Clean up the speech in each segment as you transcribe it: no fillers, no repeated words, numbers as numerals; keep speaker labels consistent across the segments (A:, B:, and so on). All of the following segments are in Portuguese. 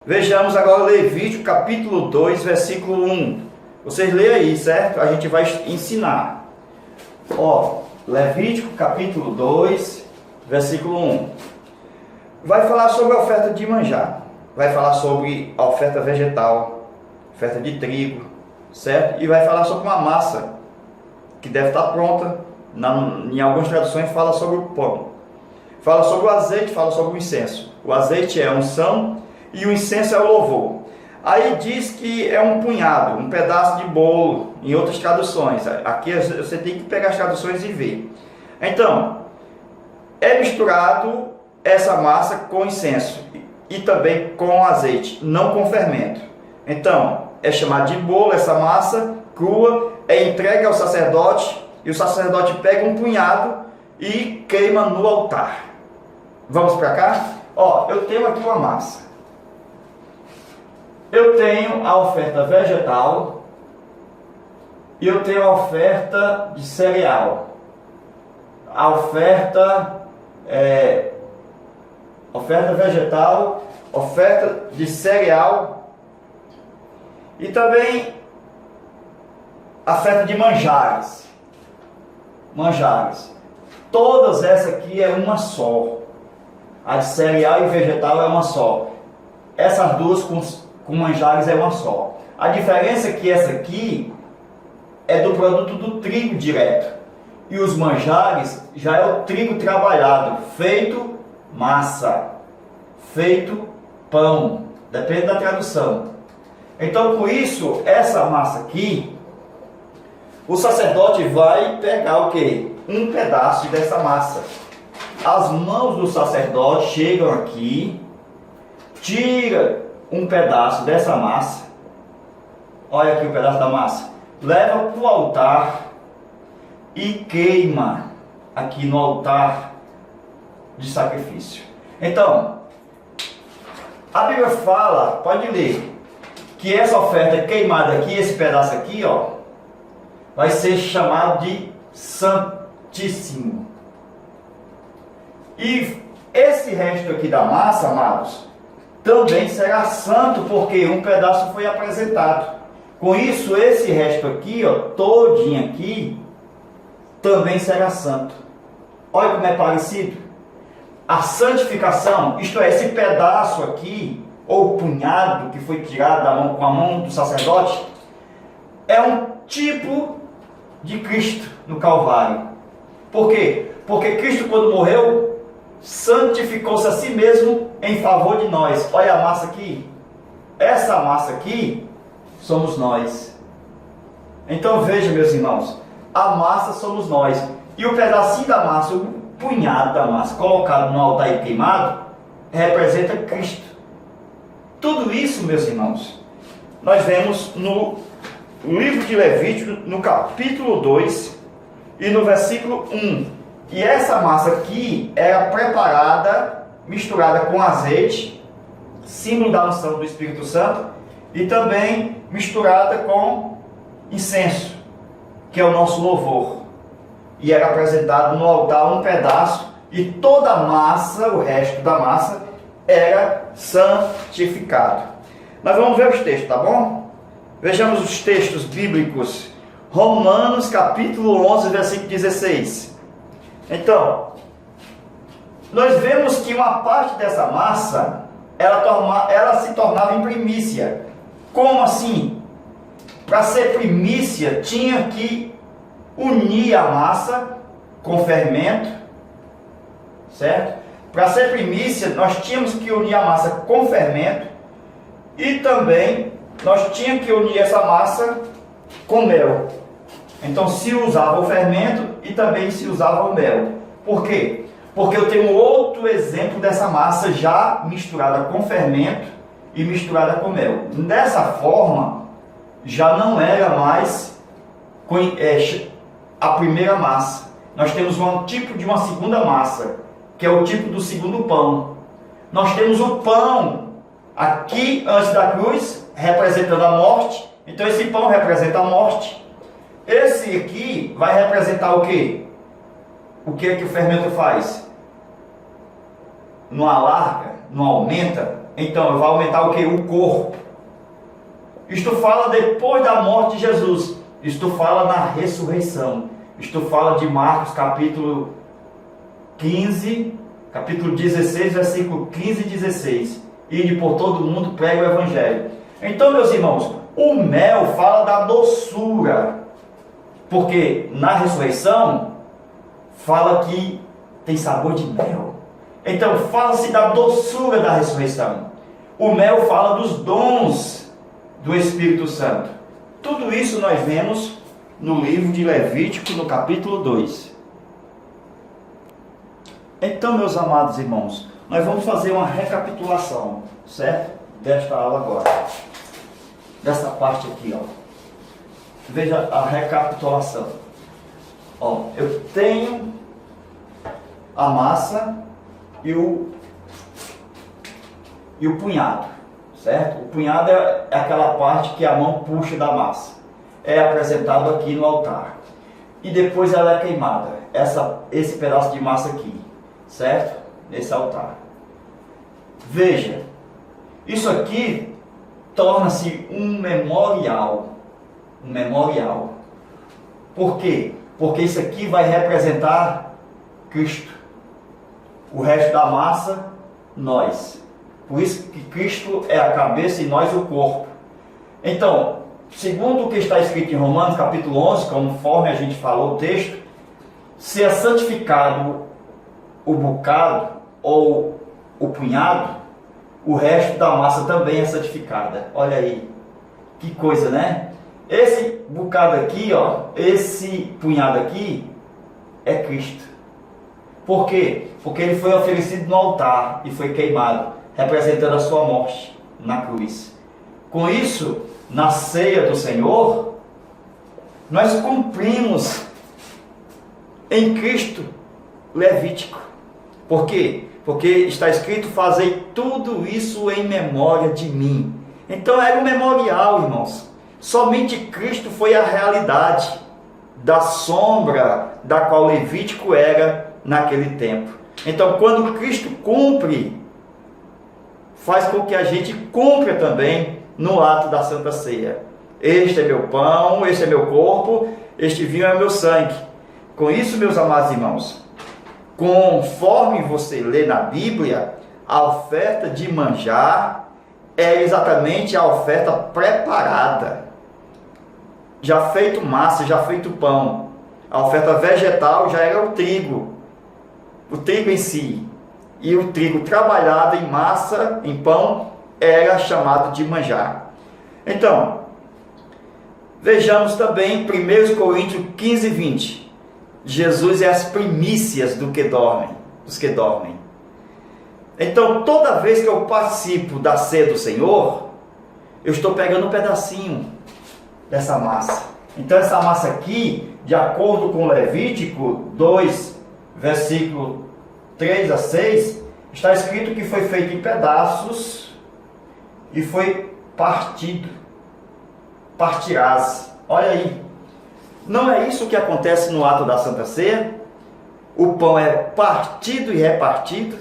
A: Vejamos agora Levítico capítulo 2, versículo 1. Vocês leem aí, certo? A gente vai ensinar. Levítico capítulo 2, versículo 1. Vai falar sobre a oferta de manjar. Vai falar sobre a oferta vegetal, oferta de trigo, certo? E vai falar sobre uma massa que deve estar pronta. Em algumas traduções fala sobre o pão. Fala sobre o azeite, fala sobre o incenso. O azeite é a unção e o incenso é o louvor. Aí diz que é um punhado, um pedaço de bolo, em outras traduções. Aqui você tem que pegar as traduções e ver. Então, é misturado essa massa com incenso e também com azeite, não com fermento. Então, é chamado de bolo essa massa crua, é entregue ao sacerdote e o sacerdote pega um punhado e queima no altar. Vamos para cá? Eu tenho aqui uma massa. Eu tenho a oferta vegetal e eu tenho a oferta de cereal. A oferta vegetal, oferta de cereal e também a oferta de manjares. Todas essas aqui é uma só. A de cereal e vegetal é uma só. Essas duas com manjares é uma só. A diferença é que essa aqui é do produto do trigo direto. E os manjares já é o trigo trabalhado, feito massa, feito pão. Depende da tradução. Então, por isso, essa massa aqui, o sacerdote vai pegar o quê? Um pedaço dessa massa. As mãos do sacerdote chegam aqui, tira um pedaço dessa massa, olha aqui o pedaço da massa, leva para o altar e queima aqui no altar de sacrifício. Então, a Bíblia fala, pode ler, que essa oferta queimada aqui, esse pedaço aqui, vai ser chamado de santíssimo. E esse resto aqui da massa, amados, também será santo, porque um pedaço foi apresentado. Com isso, esse resto aqui, todinho aqui, também será santo. Olha como é parecido. A santificação, isto é, esse pedaço aqui, ou punhado que foi tirado da mão, com a mão do sacerdote, é um tipo de Cristo no Calvário. Por quê? Porque Cristo, quando morreu, santificou-se a si mesmo em favor de nós. Olha a massa aqui. Essa massa aqui somos nós. Então veja, meus irmãos, a massa somos nós. E o pedacinho da massa, o punhado da massa colocado no altar e queimado, representa Cristo. Tudo isso, meus irmãos, nós vemos no livro de Levítico, no capítulo 2 e no versículo 1. E essa massa aqui era preparada, misturada com azeite, símbolo da unção do Espírito Santo, e também misturada com incenso, que é o nosso louvor. E era apresentado no altar um pedaço, e toda a massa, o resto da massa, era santificado. Nós vamos ver os textos, tá bom? Vejamos os textos bíblicos. Romanos capítulo 11, versículo 16. Então, nós vemos que uma parte dessa massa, ela se tornava em primícia. Como assim? Para ser primícia, tinha que unir a massa com fermento, certo? Para ser primícia, nós tínhamos que unir a massa com fermento e também nós tínhamos que unir essa massa com mel. Então se usava o fermento e também se usava o mel. Por quê? Porque eu tenho outro exemplo dessa massa já misturada com fermento e misturada com mel. Dessa forma, já não era mais a primeira massa. Nós temos um tipo de uma segunda massa, que é o tipo do segundo pão. Nós temos o pão aqui antes da cruz, representando a morte. Então esse pão representa a morte. Esse aqui vai representar o quê? O que é que o fermento faz? Não alarga, não aumenta, Então vai aumentar o que? O corpo. Isto fala depois da morte de Jesus. Isto fala na ressurreição. Isto fala de Marcos capítulo 15, capítulo 16, versículo 15 e 16. Ide por todo mundo, pregue o evangelho. Então, meus irmãos, o mel fala da doçura. Porque na ressurreição fala que tem sabor de mel. Então fala-se da doçura da ressurreição. O mel fala dos dons do Espírito Santo. Tudo isso nós vemos no livro de Levítico, no capítulo 2. Então, meus amados irmãos, nós vamos fazer uma recapitulação, certo? Desta aula agora. Dessa parte aqui, ó. Veja a recapitulação. Ó, eu tenho a massa e o punhado, certo? O punhado é aquela parte que a mão puxa da massa. É apresentado aqui no altar. E depois ela é queimada. Esse pedaço de massa aqui, certo? Nesse altar. Veja, isso aqui torna-se um memorial. Um memorial. Por quê? Porque isso aqui vai representar Cristo. O resto da massa, nós. Por isso que Cristo é a cabeça e nós o corpo. Então, segundo o que está escrito em Romanos capítulo 11, conforme a gente falou o texto, se é santificado o bocado ou o punhado, o resto da massa também é santificada. Olha aí, que coisa, né? Esse bocado aqui, ó, esse punhado aqui é Cristo. Por quê? Porque ele foi oferecido no altar e foi queimado, representando a sua morte na cruz. Com isso, na ceia do Senhor, nós cumprimos em Cristo Levítico. Por quê? Porque está escrito: fazei tudo isso em memória de mim. Então era um memorial, irmãos. Somente Cristo foi a realidade da sombra da qual Levítico era naquele tempo. Então, quando Cristo cumpre, faz com que a gente cumpra também no ato da Santa Ceia. Este é meu pão, este é meu corpo, este vinho é meu sangue. Com isso, meus amados irmãos, conforme você lê na Bíblia, a oferta de manjar é exatamente a oferta preparada. Já feito massa, já feito pão. A oferta vegetal já era o trigo em si. E o trigo trabalhado em massa, em pão, era chamado de manjar. Então, vejamos também 1 Coríntios 15, 20. Jesus é as primícias dos que dormem. Então, toda vez que eu participo da ceia do Senhor, eu estou pegando um pedacinho dessa massa. Então, essa massa aqui, de acordo com Levítico 2, versículo 3 a 6, está escrito que foi feito em pedaços e foi partido. Partirás. Olha aí. Não é isso que acontece no ato da Santa Ceia? O pão é partido e repartido.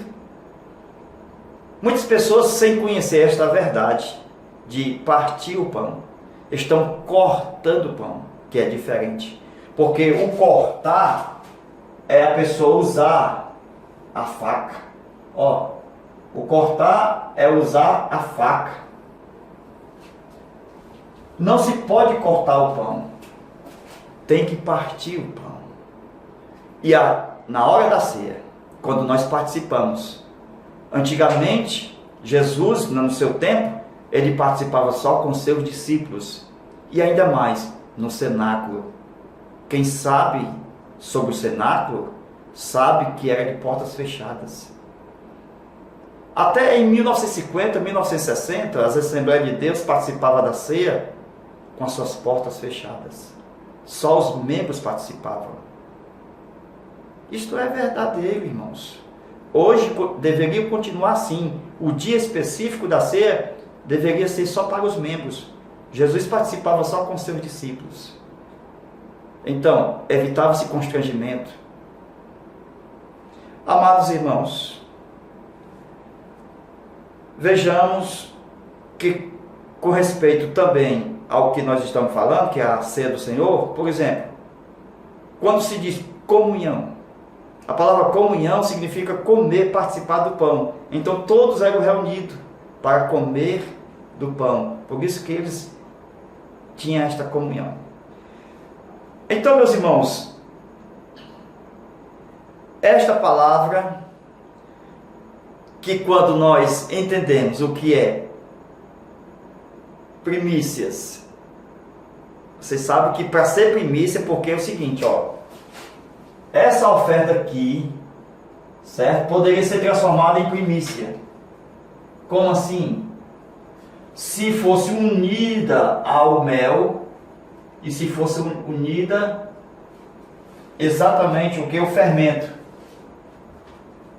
A: Muitas pessoas, sem conhecer esta verdade de partir o pão, estão cortando o pão, que é diferente. Porque o cortar é a pessoa usar a faca. Ó, o cortar é usar a faca. Não se pode cortar o pão. Tem que partir o pão. E na hora da ceia, quando nós participamos, antigamente, Jesus, no seu tempo, ele participava só com seus discípulos. E ainda mais, no cenáculo. Quem sabe sobre o cenáculo, sabe que era de portas fechadas. Até em 1950, 1960, as Assembleias de Deus participavam da ceia com as suas portas fechadas. Só os membros participavam. Isto é verdadeiro, irmãos. Hoje deveria continuar assim. O dia específico da ceia deveria ser só para os membros. Jesus participava só com seus discípulos. Então, evitava-se constrangimento. Amados irmãos, vejamos que, com respeito também ao que nós estamos falando, que é a ceia do Senhor, por exemplo, quando se diz comunhão, a palavra comunhão significa comer, participar do pão. Então todos eram reunidos para comer do pão. Por isso que eles tinham esta comunhão. Então, meus irmãos, esta palavra, que quando nós entendemos o que é primícias, vocês sabem que para ser primícia, porque é o seguinte, ó, essa oferta aqui, certo, poderia ser transformada em primícia. Como assim? Se fosse unida ao mel e se fosse unida exatamente o que? O fermento.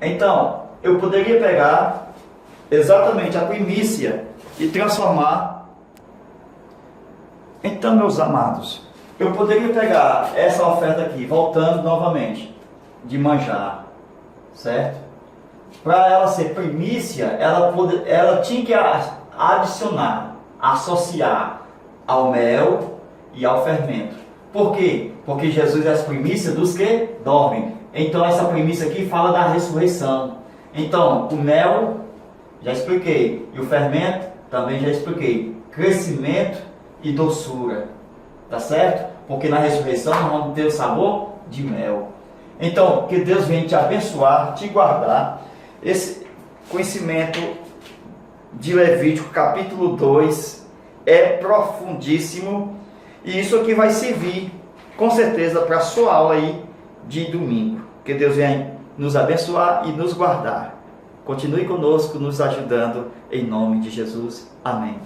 A: Então, eu poderia pegar exatamente a primícia e transformar. Então, meus amados, eu poderia pegar essa oferta aqui, voltando novamente, de manjar, certo? Para ela ser primícia, ela tinha que adicionar, associar ao mel e ao fermento. Por quê? Porque Jesus é as primícias dos que dormem. Então essa primícia aqui fala da ressurreição. Então o mel, já expliquei, e o fermento, também já expliquei. Crescimento e doçura, tá certo? Porque na ressurreição nós vamos ter o sabor de mel. Então, que Deus venha te abençoar, te guardar. Esse conhecimento de Levítico capítulo 2 é profundíssimo, e isso aqui vai servir com certeza para a sua aula aí de domingo. Que Deus venha nos abençoar e nos guardar. Continue conosco, nos ajudando, em nome de Jesus. Amém.